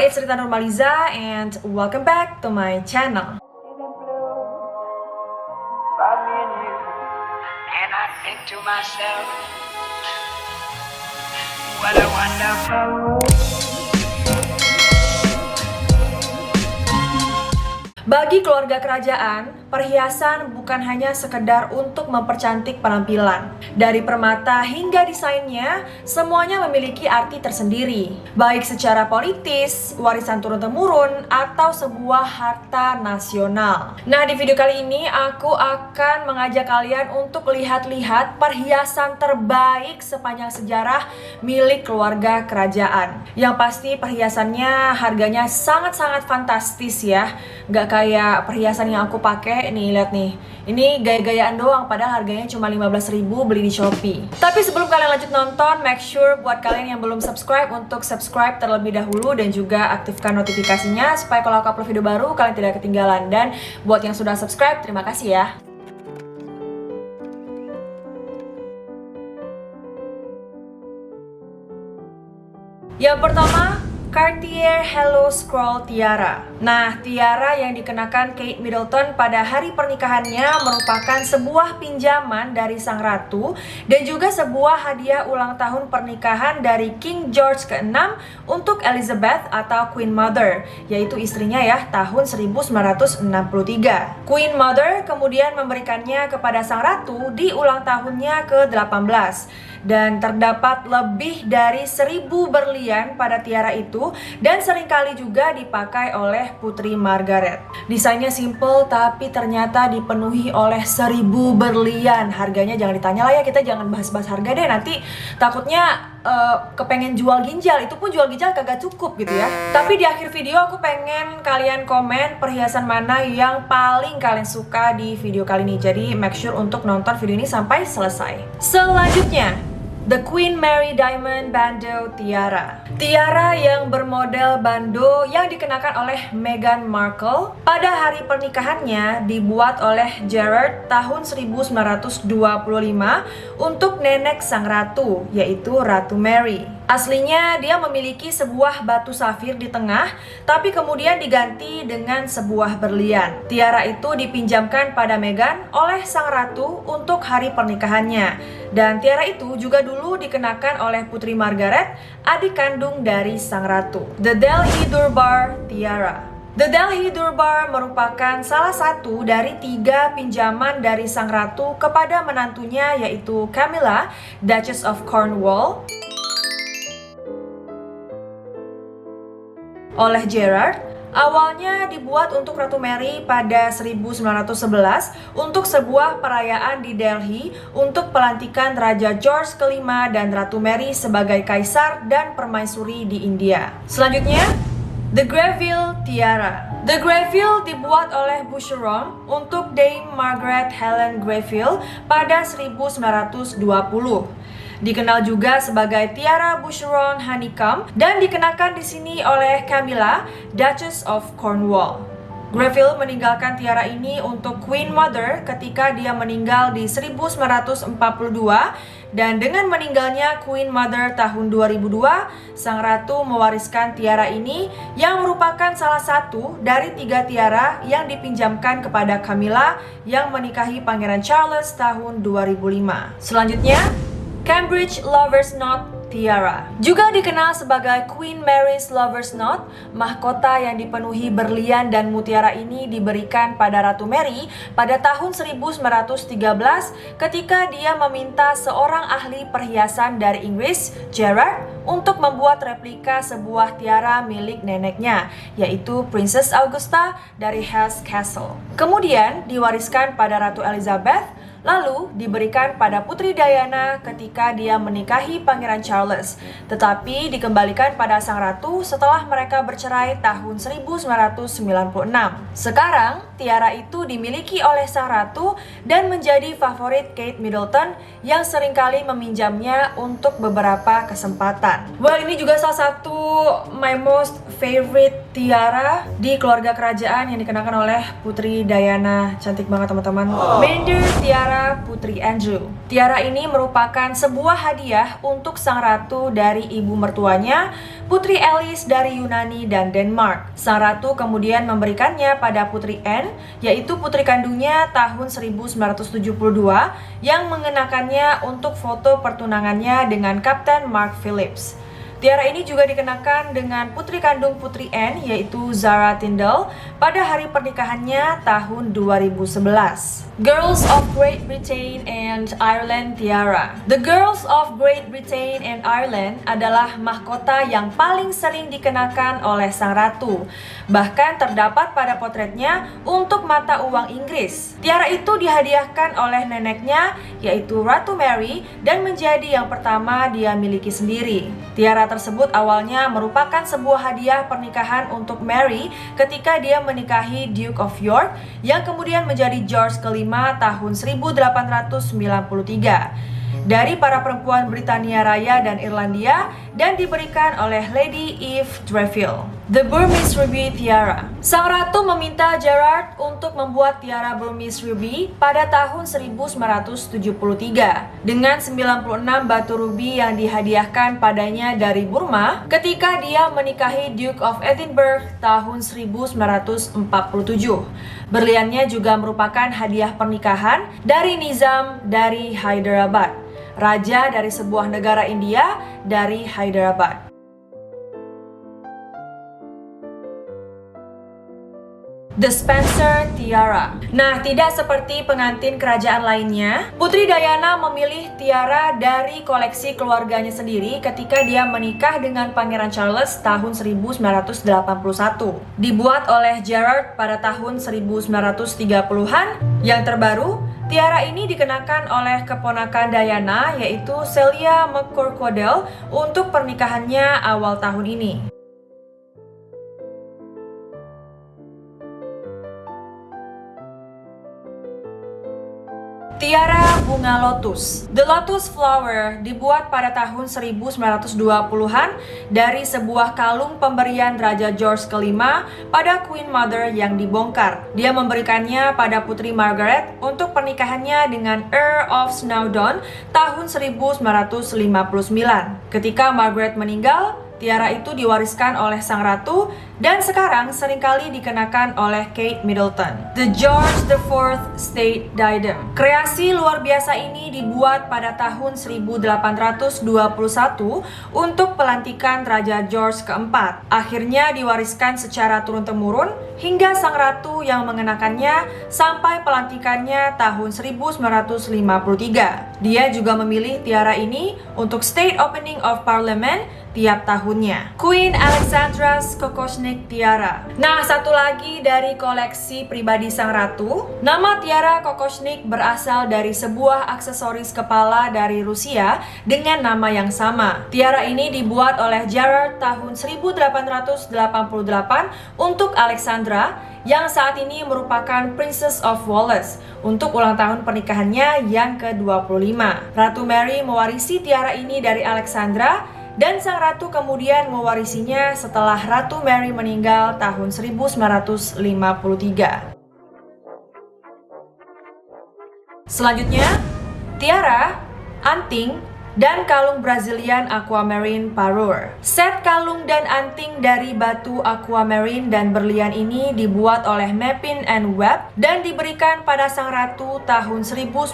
Hi, it's Rita Nurmaliza and welcome back to my channel. And I think to myself, what a wonderful world. Bagi keluarga kerajaan, perhiasan bukan hanya sekedar untuk mempercantik penampilan. Dari permata hingga desainnya, semuanya memiliki arti tersendiri. Baik secara politis, warisan turun-temurun, atau sebuah harta nasional. Nah, di video kali ini aku akan mengajak kalian untuk lihat-lihat perhiasan terbaik sepanjang sejarah milik keluarga kerajaan. Yang pasti perhiasannya harganya sangat-sangat fantastis ya. Gak kayak perhiasan yang aku pakai. Nih, lihat nih. Ini gaya-gayaan doang, padahal harganya cuma 15.000 beli di Shopee. Tapi sebelum kalian lanjut nonton, make sure buat kalian yang belum subscribe untuk subscribe terlebih dahulu dan juga aktifkan notifikasinya supaya kalau aku upload video baru kalian tidak ketinggalan. Dan buat yang sudah subscribe, terima kasih ya. Yang pertama, Cartier Hello Scroll Tiara. Nah, tiara yang dikenakan Kate Middleton pada hari pernikahannya merupakan sebuah pinjaman dari sang ratu dan juga sebuah hadiah ulang tahun pernikahan dari King George ke-6 untuk Elizabeth atau Queen Mother, yaitu istrinya ya, tahun 1963. Queen Mother kemudian memberikannya kepada sang ratu di ulang tahunnya ke-18. Dan terdapat lebih dari 1.000 berlian pada tiara itu dan seringkali juga dipakai oleh Putri Margaret. Desainnya simple tapi ternyata dipenuhi oleh 1.000 berlian. Harganya jangan ditanya lah ya, kita jangan bahas-bahas harga deh, nanti takutnya kepengen jual ginjal, itu pun jual ginjal kagak cukup gitu ya. Tapi di akhir video aku pengen kalian komen perhiasan mana yang paling kalian suka di video kali ini. Jadi make sure untuk nonton video ini sampai selesai. Selanjutnya, The Queen Mary Diamond Bandeau Tiara. Tiara yang bermodel bandeau yang dikenakan oleh Meghan Markle pada hari pernikahannya dibuat oleh Gerard tahun 1925 untuk nenek sang ratu, yaitu Ratu Mary. Aslinya dia memiliki sebuah batu safir di tengah, tapi kemudian diganti dengan sebuah berlian. Tiara itu dipinjamkan pada Meghan oleh sang ratu untuk hari pernikahannya. Dan tiara itu juga dulu dikenakan oleh Putri Margaret, adik kandung dari sang ratu. The Delhi Durbar Tiara. The Delhi Durbar merupakan salah satu dari 3 pinjaman dari sang ratu kepada menantunya, yaitu Camilla, Duchess of Cornwall, oleh Gerard. Awalnya dibuat untuk Ratu Mary pada 1911 untuk sebuah perayaan di Delhi untuk pelantikan Raja George V dan Ratu Mary sebagai kaisar dan permaisuri di India. Selanjutnya, The Greville Tiara. The Greville dibuat oleh Boucheron untuk Dame Margaret Helen Greville pada 1920. Dikenal juga sebagai tiara Boucheron Honeycomb dan dikenakan di sini oleh Camilla, Duchess of Cornwall. Greville meninggalkan tiara ini untuk Queen Mother ketika dia meninggal di 1942, dan dengan meninggalnya Queen Mother tahun 2002, sang ratu mewariskan tiara ini yang merupakan salah satu dari 3 tiara yang dipinjamkan kepada Camilla yang menikahi Pangeran Charles tahun 2005. Selanjutnya, Cambridge Lover's Knot Tiara. Juga dikenal sebagai Queen Mary's Lover's Knot, mahkota yang dipenuhi berlian dan mutiara ini diberikan pada Ratu Mary pada tahun 1913 ketika dia meminta seorang ahli perhiasan dari Inggris, Gerard, untuk membuat replika sebuah tiara milik neneknya, yaitu Princess Augusta dari Hesse Castle. Kemudian diwariskan pada Ratu Elizabeth, lalu diberikan pada Putri Diana ketika dia menikahi Pangeran Charles, tetapi dikembalikan pada sang ratu setelah mereka bercerai tahun 1996. Sekarang, tiara itu dimiliki oleh sang ratu dan menjadi favorit Kate Middleton yang seringkali meminjamnya untuk beberapa kesempatan. Well, ini juga salah satu my most favorite tiara di keluarga kerajaan yang dikenakan oleh Putri Diana. Cantik banget teman-teman. Mandarin Tiara Tiara Putri Andrew. Tiara ini merupakan sebuah hadiah untuk sang ratu dari ibu mertuanya, Putri Alice dari Yunani dan Denmark. Sang ratu kemudian memberikannya pada Putri Anne, yaitu putri kandungnya tahun 1972, yang mengenakannya untuk foto pertunangannya dengan Kapten Mark Phillips. Tiara ini juga dikenakan dengan putri kandung Putri Anne, yaitu Zara Tindall, pada hari pernikahannya tahun 2011. Girls of Great Britain and Ireland Tiara. The Girls of Great Britain and Ireland adalah mahkota yang paling sering dikenakan oleh sang ratu. Bahkan terdapat pada potretnya untuk mata uang Inggris. Tiara itu dihadiahkan oleh neneknya, yaitu Ratu Mary, dan menjadi yang pertama dia miliki sendiri. Tiara tersebut awalnya merupakan sebuah hadiah pernikahan untuk Mary ketika dia menikahi Duke of York, yang kemudian menjadi George kelima tahun 1893 dari para perempuan Britania Raya dan Irlandia, dan diberikan oleh Lady Eve Dreville. The Burmese Ruby Tiara. Sang ratu meminta Gerard untuk membuat tiara Burmese Ruby pada tahun 1973 dengan 96 batu ruby yang dihadiahkan padanya dari Burma ketika dia menikahi Duke of Edinburgh tahun 1947. Berliannya juga merupakan hadiah pernikahan dari Nizam dari Hyderabad, raja dari sebuah negara India dari Hyderabad. The Spencer Tiara. Nah, tidak seperti pengantin kerajaan lainnya, Putri Diana memilih tiara dari koleksi keluarganya sendiri ketika dia menikah dengan Pangeran Charles tahun 1981. Dibuat oleh Gerard pada tahun 1930-an. Yang terbaru, tiara ini dikenakan oleh keponakan Diana, yaitu Celia McCorquodel, untuk pernikahannya awal tahun ini. Tiara bunga lotus. The Lotus Flower dibuat pada tahun 1920-an dari sebuah kalung pemberian Raja George kelima pada Queen Mother yang dibongkar. Dia memberikannya pada Putri Margaret untuk pernikahannya dengan Earl of Snowdon tahun 1959. Ketika Margaret meninggal, tiara itu diwariskan oleh sang ratu dan sekarang seringkali dikenakan oleh Kate Middleton. The George IV State Diadem. Kreasi luar biasa ini dibuat pada tahun 1821 untuk pelantikan Raja George keempat. Akhirnya diwariskan secara turun-temurun hingga sang ratu yang mengenakannya sampai pelantikannya tahun 1953. Dia juga memilih tiara ini untuk State Opening of Parliament tiap tahunnya. Queen Alexandra's Kokoshnik Tiara. Nah, satu lagi dari koleksi pribadi sang ratu. Nama tiara Kokoshnik berasal dari sebuah aksesoris kepala dari Rusia dengan nama yang sama. Tiara ini dibuat oleh Gerard tahun 1888 untuk Alexandra, yang saat ini merupakan Princess of Wales, untuk ulang tahun pernikahannya yang ke-25. Ratu Mary mewarisi tiara ini dari Alexandra, dan sang ratu kemudian mewarisinya setelah Ratu Mary meninggal tahun 1953. Selanjutnya, tiara, anting, dan kalung Brazilian Aquamarine Parure. Set kalung dan anting dari batu aquamarine dan berlian ini dibuat oleh Mappin and Webb dan diberikan pada sang ratu tahun 1953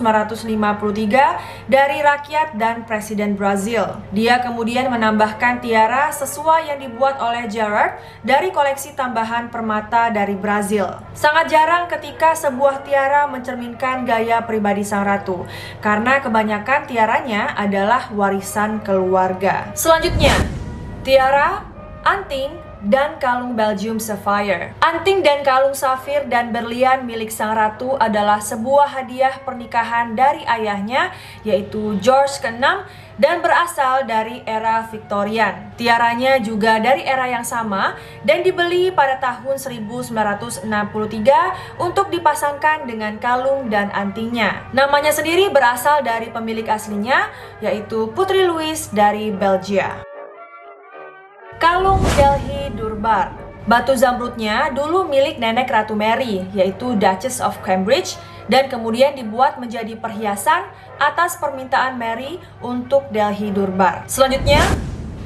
dari rakyat dan presiden Brazil. Dia kemudian menambahkan tiara sesuai yang dibuat oleh Gerard dari koleksi tambahan permata dari Brazil. Sangat jarang ketika sebuah tiara mencerminkan gaya pribadi sang ratu, karena kebanyakan tiaranya adalah warisan keluarga. Selanjutnya, tiara, anting, dan kalung Belgium Sapphire. Anting dan kalung safir dan berlian milik sang ratu adalah sebuah hadiah pernikahan dari ayahnya, yaitu George ke-6, dan berasal dari era Victorian. Tiaranya juga dari era yang sama dan dibeli pada tahun 1963 untuk dipasangkan dengan kalung dan antingnya. Namanya sendiri berasal dari pemilik aslinya, yaitu Putri Louise dari Belgia. Kalung Delhi Durbar. Batu zamrudnya dulu milik nenek Ratu Mary, yaitu Duchess of Cambridge, dan kemudian dibuat menjadi perhiasan atas permintaan Mary untuk Delhi Durbar. Selanjutnya,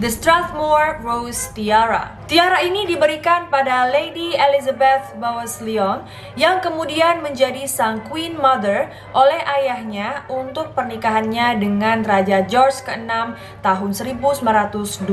The Strathmore Rose Tiara. Tiara ini diberikan pada Lady Elizabeth Bowes-Lyon yang kemudian menjadi sang Queen Mother oleh ayahnya untuk pernikahannya dengan Raja George ke-6 tahun 1923.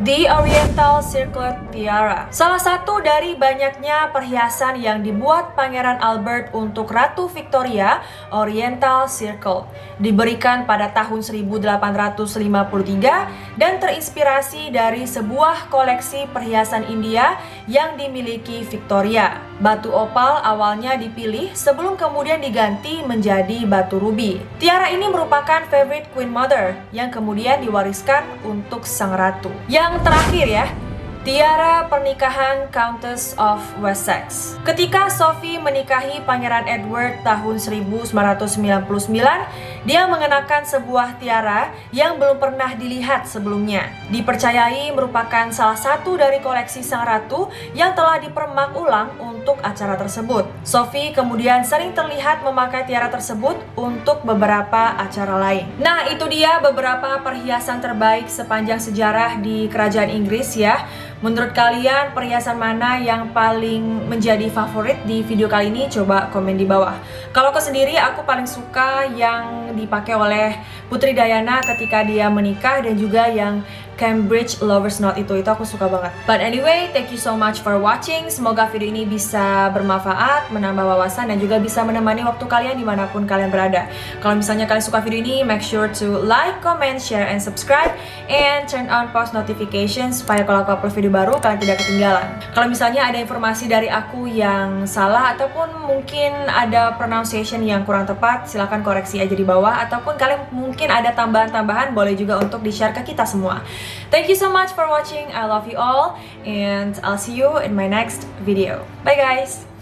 The Oriental Circlet Tiara. Salah satu dari banyaknya perhiasan yang dibuat Pangeran Albert untuk Ratu Victoria, Oriental Circle, diberikan pada tahun 1853 dan terinspirasi dari sebuah koleksi perhiasan India yang dimiliki Victoria. Batu opal awalnya dipilih sebelum kemudian diganti menjadi batu rubi. Tiara ini merupakan favorite Queen Mother yang kemudian diwariskan untuk sang ratu. Yang terakhir ya, tiara pernikahan Countess of Wessex. Ketika Sophie menikahi Pangeran Edward tahun 1999, dia mengenakan sebuah tiara yang belum pernah dilihat sebelumnya. Dipercayai merupakan salah satu dari koleksi sang ratu yang telah dipermak ulang untuk acara tersebut. Sophie kemudian sering terlihat memakai tiara tersebut untuk beberapa acara lain. Nah, itu dia beberapa perhiasan terbaik sepanjang sejarah di Kerajaan Inggris ya. Menurut kalian perhiasan mana yang paling menjadi favorit di video kali ini? Coba komen di bawah. Kalau aku sendiri, aku paling suka yang dipakai oleh Putri Diana ketika dia menikah dan juga yang Cambridge Lovers Note itu aku suka banget. But anyway, thank you so much for watching. Semoga video ini bisa bermanfaat, menambah wawasan dan juga bisa menemani waktu kalian dimanapun kalian berada. Kalau misalnya kalian suka video ini, make sure to like, comment, share, and subscribe, and turn on post notifications supaya kalau aku upload video baru kalian tidak ketinggalan. Kalau misalnya ada informasi dari aku yang salah ataupun mungkin ada pronunciation yang kurang tepat, silahkan koreksi aja di bawah, ataupun kalian mungkin ada tambahan-tambahan boleh juga untuk di-share ke kita semua. Thank you so much for watching. I love you all and I'll see you in my next video. Bye guys!